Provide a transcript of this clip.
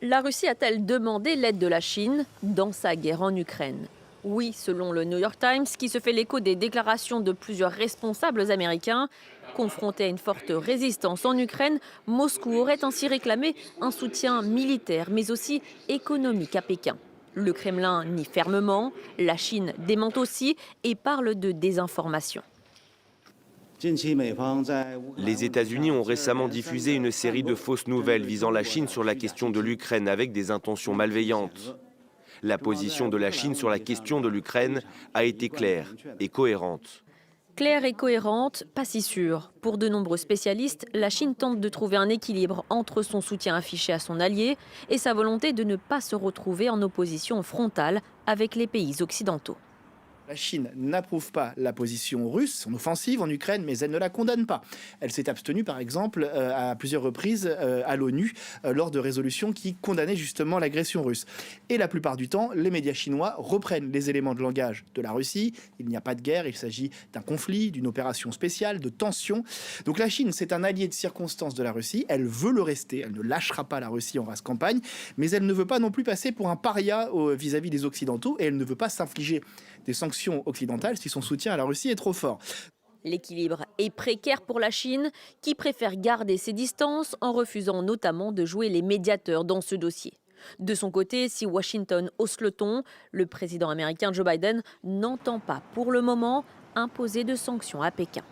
La Russie a-t-elle demandé l'aide de la Chine dans sa guerre en Ukraine? Oui, selon le New York Times, qui se fait l'écho des déclarations de plusieurs responsables américains. Confronté à une forte résistance en Ukraine, Moscou aurait ainsi réclamé un soutien militaire, mais aussi économique à Pékin. Le Kremlin nie fermement, la Chine dément aussi et parle de désinformation. Les États-Unis ont récemment diffusé une série de fausses nouvelles visant la Chine sur la question de l'Ukraine avec des intentions malveillantes. La position de la Chine sur la question de l'Ukraine a été claire et cohérente. Claire et cohérente, pas si sûre. Pour de nombreux spécialistes, la Chine tente de trouver un équilibre entre son soutien affiché à son allié et sa volonté de ne pas se retrouver en opposition frontale avec les pays occidentaux. La Chine n'approuve pas la position russe, son offensive en Ukraine, mais elle ne la condamne pas. Elle s'est abstenue, par exemple, à plusieurs reprises à l'ONU lors de résolutions qui condamnaient justement l'agression russe. Et la plupart du temps, les médias chinois reprennent les éléments de langage de la Russie. Il n'y a pas de guerre, il s'agit d'un conflit, d'une opération spéciale, de tensions. Donc la Chine, c'est un allié de circonstance de la Russie. Elle veut le rester, elle ne lâchera pas la Russie en race campagne, mais elle ne veut pas non plus passer pour un paria vis-à-vis des Occidentaux et elle ne veut pas s'infliger des sanctions occidentales si son soutien à la Russie est trop fort. L'équilibre est précaire pour la Chine, qui préfère garder ses distances en refusant notamment de jouer les médiateurs dans ce dossier. De son côté, si Washington hausse le ton, le président américain Joe Biden n'entend pas pour le moment imposer de sanctions à Pékin.